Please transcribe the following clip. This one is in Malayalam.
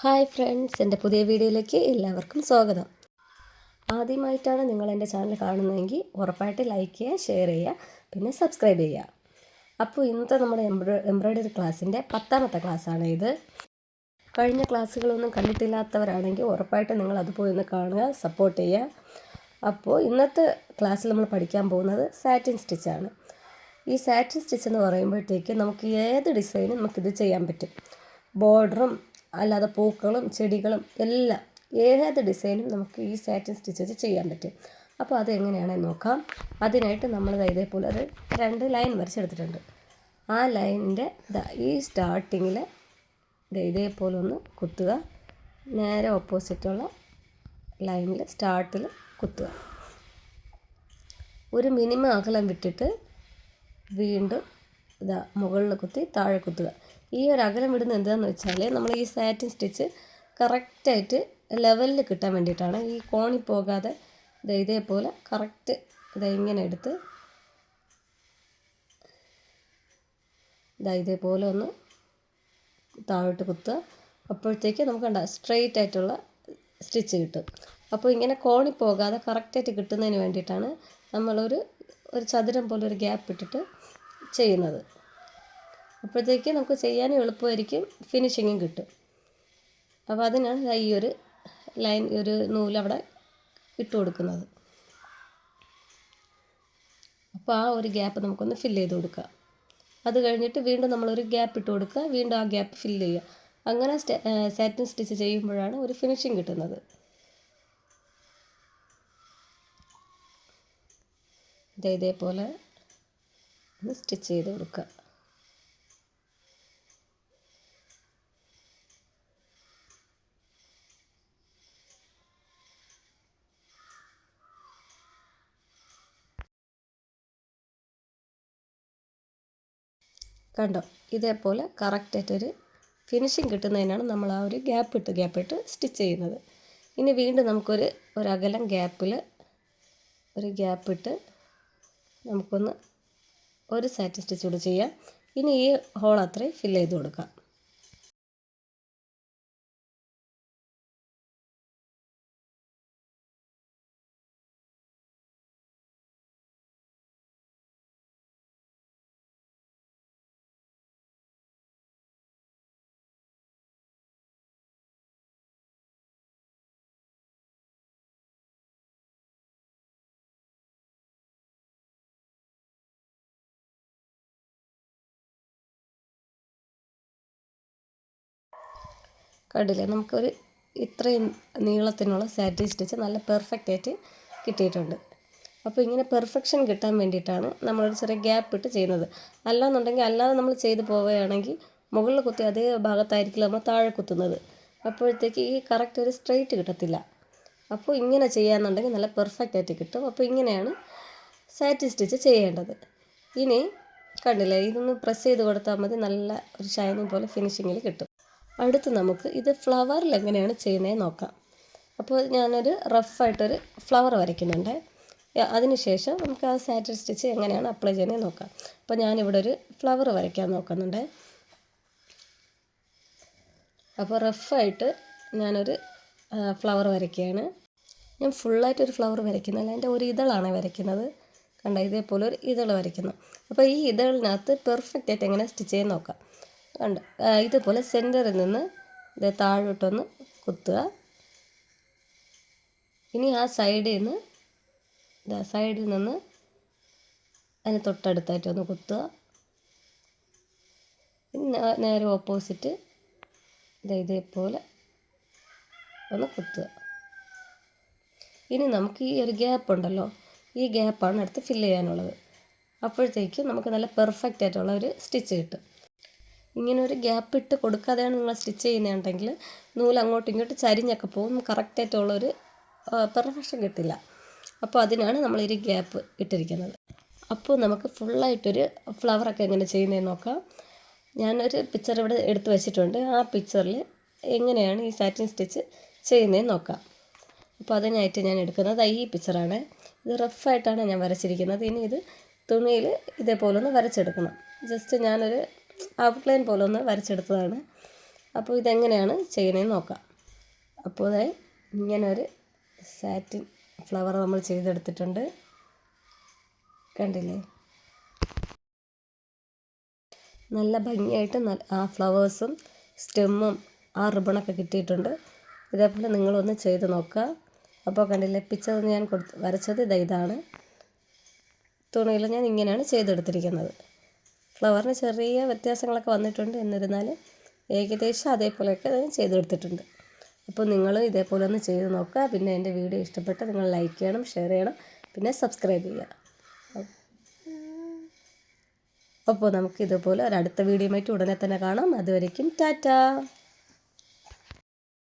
ഹായ് ഫ്രണ്ട്സ്, എൻ്റെ പുതിയ വീഡിയോയിലേക്ക് എല്ലാവർക്കും സ്വാഗതം. ആദ്യമായിട്ടാണ് നിങ്ങൾ എൻ്റെ ചാനൽ കാണുന്നതെങ്കിൽ ഉറപ്പായിട്ട് ലൈക്ക് ചെയ്യുക, ഷെയർ ചെയ്യുക, പിന്നെ സബ്സ്ക്രൈബ് ചെയ്യുക. അപ്പോൾ ഇന്നത്തെ നമ്മുടെ എംബ്രോയ്ഡറി ക്ലാസ്സിൻ്റെ 10ാമത്തെ ക്ലാസ്സാണ് ഇത്. കഴിഞ്ഞ ക്ലാസ്സുകളൊന്നും കണ്ടിട്ടില്ലാത്തവരാണെങ്കിൽ ഉറപ്പായിട്ട് നിങ്ങൾ അത് പോയി ഒന്ന് കാണുക, സപ്പോർട്ട് ചെയ്യുക. അപ്പോൾ ഇന്നത്തെ ക്ലാസ്സിൽ നമ്മൾ പഠിക്കാൻ പോകുന്നത് സാറ്റിൻ സ്റ്റിച്ചാണ്. ഈ സാറ്റിൻ സ്റ്റിച്ച് എന്ന് പറയുമ്പോഴത്തേക്ക് നമുക്ക് ഏത് ഡിസൈനും നമുക്കിത് ചെയ്യാൻ പറ്റും. ബോർഡറും അല്ലാതെ പൂക്കളും ചെടികളും എല്ലാം ഏത് ഡിസൈനും നമുക്ക് ഈ സാറ്റിൻ സ്റ്റിച്ച് വെച്ച് ചെയ്യാൻ പറ്റും. അപ്പോൾ അതെങ്ങനെയാണെന്ന് നോക്കാം. അതിനായിട്ട് നമ്മൾ ഇതേപോലെ ഒരു 2 ലൈൻ വരച്ചെടുത്തിട്ടുണ്ട്. ആ ലൈനിൻ്റെ ഈ സ്റ്റാർട്ടിങ്ങിൽ ഇതേപോലെ ഒന്ന് കുത്തുക. നേരെ ഓപ്പോസിറ്റുള്ള ലൈനിൽ സ്റ്റാർട്ടിൽ കുത്തുക. ഒരു മിനിമം അകലം വിട്ടിട്ട് വീണ്ടും മുകളിൽ കുത്തി താഴെ കുത്തുക. ഈ ഒരു അകലം വിടുന്നത് എന്താണെന്ന് വെച്ചാൽ നമ്മൾ ഈ സാറ്റിൻ സ്റ്റിച്ച് കറക്റ്റായിട്ട് ലെവലിൽ കിട്ടാൻ വേണ്ടിയിട്ടാണ്. ഈ കോണി പോകാതെ ഇതേപോലെ കറക്റ്റ് ഇങ്ങനെ എടുത്ത് ഇതേപോലെ ഒന്ന് താഴോട്ട് കുത്തുക. അപ്പോഴത്തേക്ക് നമുക്ക് സ്ട്രെയിറ്റ് ആയിട്ടുള്ള സ്റ്റിച്ച് കിട്ടും. അപ്പോൾ ഇങ്ങനെ കോണി പോകാതെ കറക്റ്റായിട്ട് കിട്ടുന്നതിന് വേണ്ടിയിട്ടാണ് നമ്മളൊരു ചതുരം പോലെ ഒരു ഗ്യാപ്പ് ഇട്ടിട്ട് ചെയ്യുന്നത്. അപ്പോഴത്തേക്ക് നമുക്ക് ചെയ്യാനും എളുപ്പമായിരിക്കും, ഫിനിഷിങ്ങും കിട്ടും. അപ്പോൾ അതിനാണ് ഈ ഒരു ലൈൻ, ഒരു നൂലവിടെ ഇട്ട് കൊടുക്കുന്നത്. അപ്പോൾ ആ ഒരു ഗ്യാപ്പ് നമുക്കൊന്ന് ഫില്ല് ചെയ്ത് കൊടുക്കാം. അത് കഴിഞ്ഞിട്ട് വീണ്ടും നമ്മളൊരു ഗ്യാപ്പ് ഇട്ട് കൊടുക്കുക, വീണ്ടും ആ ഗ്യാപ്പ് ഫില്ല് ചെയ്യുക. അങ്ങനെ സാറ്റിൻ സ്റ്റിച്ച് ചെയ്യുമ്പോഴാണ് ഒരു ഫിനിഷിങ് കിട്ടുന്നത്. ഇതേപോലെ ഒന്ന് സ്റ്റിച്ച് ചെയ്ത് കൊടുക്കുക. കണ്ടോ, ഇതേപോലെ കറക്റ്റായിട്ടൊരു ഫിനിഷിങ് കിട്ടുന്നതിനാണ് നമ്മൾ ആ ഒരു ഗ്യാപ്പ് ഇട്ട് സ്റ്റിച്ച് ചെയ്യുന്നത്. ഇനി വീണ്ടും നമുക്കൊരു അകലം ഗ്യാപ്പിൽ ഒരു ഗ്യാപ്പ് ഇട്ട് നമുക്കൊന്ന് ഒരു സാറ്റിൻ സ്റ്റിച്ച് കൂടി ചെയ്യാം. ഇനി ഈ ഹോൾ അത്രയും ഫില്ല് ചെയ്ത് കൊടുക്കാം. കണ്ടില്ലേ, നമുക്കൊരു ഇത്രയും നീളത്തിനുള്ള സാറ്റിൻ സ്റ്റിച്ച് നല്ല പെർഫെക്റ്റ് ആയിട്ട് കിട്ടിയിട്ടുണ്ട്. അപ്പോൾ ഇങ്ങനെ പെർഫെക്ഷൻ കിട്ടാൻ വേണ്ടിയിട്ടാണ് നമ്മളൊരു ചെറിയ ഗ്യാപ്പ് ഇട്ട് ചെയ്യുന്നത്. അല്ലാതെ നമ്മൾ ചെയ്ത് പോവുകയാണെങ്കിൽ മുകളിൽ കുത്തി അതേ ഭാഗത്തായിരിക്കില്ല നമ്മൾ താഴെ കുത്തുന്നത്. അപ്പോഴത്തേക്ക് ഈ കറക്റ്റ് ഒരു സ്ട്രെയിറ്റ് കിട്ടത്തില്ല. അപ്പോൾ ഇങ്ങനെ ചെയ്യാമെന്നുണ്ടെങ്കിൽ നല്ല പെർഫെക്റ്റ് ആയിട്ട് കിട്ടും. അപ്പോൾ ഇങ്ങനെയാണ് സാറ്റിൻ സ്റ്റിച്ച് ചെയ്യേണ്ടത്. ഇനി കണ്ടില്ലേ, ഇതൊന്ന് പ്രസ് ചെയ്ത് കൊടുത്താൽ മതി, നല്ല ഒരു ഷൈനിങ് പോലെ ഫിനിഷിങ്ങിൽ കിട്ടും. അടുത്ത് നമുക്ക് ഇത് ഫ്ലവറിൽ എങ്ങനെയാണ് ചെയ്യുന്നതെന്ന് നോക്കാം. അപ്പോൾ ഞാനൊരു റഫായിട്ടൊരു ഫ്ലവർ വരയ്ക്കുന്നുണ്ട്. അതിനുശേഷം നമുക്ക് ആ സാറ്റിൻ സ്റ്റിച്ച് എങ്ങനെയാണ് അപ്ലൈ ചെയ്യുന്നത് നോക്കാം. അപ്പോൾ ഞാനിവിടെ ഒരു ഫ്ലവർ വരയ്ക്കാൻ നോക്കുന്നുണ്ട്. അപ്പോൾ റഫായിട്ട് ഞാനൊരു ഫ്ലവർ വരയ്ക്കുകയാണ്. ഞാൻ ഫുള്ളായിട്ടൊരു ഫ്ലവർ വരയ്ക്കുന്നില്ല, എൻ്റെ ഒരു ഇതളാണ് വരയ്ക്കുന്നത്. കണ്ട, ഇതേപോലെ ഒരു ഇതൾ വരയ്ക്കുന്നു. അപ്പോൾ ഈ ഇതളിനകത്ത് പെർഫെക്റ്റ് ആയിട്ട് എങ്ങനെ സ്റ്റിച്ച് ചെയ്യാൻ നോക്കാം. കണ്ട് ഇതുപോലെ സെൻറ്ററിൽ നിന്ന് താഴോട്ടൊന്ന് കുത്തുക. ഇനി ആ സൈഡിൽ നിന്ന് അതിന് തൊട്ടടുത്തായിട്ടൊന്ന് കുത്തുക. ഇനി നേരെ ഓപ്പോസിറ്റ് ഇതേപോലെ ഒന്ന് കുത്തുക. ഇനി നമുക്ക് ഈ ഒരു ഗ്യാപ്പ് ഉണ്ടല്ലോ, ഈ ഗ്യാപ്പാണ് അടുത്ത് ഫില്ല് ചെയ്യാനുള്ളത്. അപ്പോഴത്തേക്കും നമുക്ക് നല്ല പെർഫെക്റ്റ് ആയിട്ടുള്ള ഒരു സ്റ്റിച്ച് കിട്ടും. ഇങ്ങനെ ഒരു ഗ്യാപ്പ് ഇട്ട് കൊടുക്കാതെയാണ് നിങ്ങൾ സ്റ്റിച്ച് ചെയ്യുന്നതെന്നുണ്ടെങ്കിൽ നൂല് അങ്ങോട്ടും ഇങ്ങോട്ടും ചരിഞ്ഞൊക്കെ പോകും, കറക്റ്റായിട്ടുള്ളൊരു പെർഫെക്ഷൻ കിട്ടില്ല. അപ്പോൾ അതിനാണ് നമ്മളൊരു ഗ്യാപ്പ് ഇട്ടിരിക്കുന്നത്. അപ്പോൾ നമുക്ക് ഫുള്ളായിട്ടൊരു ഫ്ലവറൊക്കെ എങ്ങനെ ചെയ്യുന്നതെന്ന് നോക്കാം. ഞാനൊരു പിക്ചർ ഇവിടെ എടുത്ത് വെച്ചിട്ടുണ്ട്. ആ പിക്ചറിൽ എങ്ങനെയാണ് ഈ സാറ്റിൻ സ്റ്റിച്ച് ചെയ്യുന്നതെന്ന് നോക്കാം. അപ്പോൾ അതിനായിട്ട് ഞാൻ എടുക്കുന്നത് ഈ പിക്ചറാണ്. ഇത് റഫായിട്ടാണ് ഞാൻ വരച്ചിരിക്കുന്നത്. ഇനി ഇത് തുണിയിൽ ഇതേപോലെ ഒന്ന് വരച്ചെടുക്കണം. ജസ്റ്റ് ഞാനൊരു ഔട്ട്ലൈൻ പോലെ ഒന്ന് വരച്ചെടുത്തതാണ്. അപ്പോൾ ഇതെങ്ങനെയാണ് ചെയ്യുന്നതെന്ന് നോക്കാം. അപ്പോൾ ഇങ്ങനൊരു സാറ്റിൻ ഫ്ലവർ നമ്മൾ ചെയ്തെടുത്തിട്ടുണ്ട്. കണ്ടില്ലേ, നല്ല ഭംഗിയായിട്ട് ആ ഫ്ലവേഴ്സും സ്റ്റെമ്മും ആ റിബണൊക്കെ കിട്ടിയിട്ടുണ്ട്. ഇതേപോലെ നിങ്ങളൊന്ന് ചെയ്ത് നോക്കുക. അപ്പോൾ കണ്ടില്ലേ, പിക്ചർ ഞാൻ വരച്ചത് ഇതാണ്. തുണിയിൽ ഞാൻ ഇങ്ങനെയാണ് ചെയ്തെടുത്തിരിക്കുന്നത്. ഫ്ലവറിന് ചെറിയ വ്യത്യാസങ്ങളൊക്കെ വന്നിട്ടുണ്ട്, എന്നിരുന്നാലും ഏകദേശം അതേപോലെയൊക്കെ ഞാൻ ചെയ്തെടുത്തിട്ടുണ്ട്. അപ്പോൾ നിങ്ങൾ ഇതേപോലെ ഒന്ന് ചെയ്ത് നോക്കുക. പിന്നെ എൻ്റെ വീഡിയോ ഇഷ്ടപ്പെട്ട് നിങ്ങൾ ലൈക്ക് ചെയ്യണം, ഷെയർ ചെയ്യണം, പിന്നെ സബ്സ്ക്രൈബ് ചെയ്യുക. അപ്പോൾ നമുക്ക് ഇതുപോലെ ഒരടുത്ത വീഡിയോയുമായിട്ട് ഉടനെ തന്നെ കാണാം. അതുവരേക്കും ടാറ്റാ.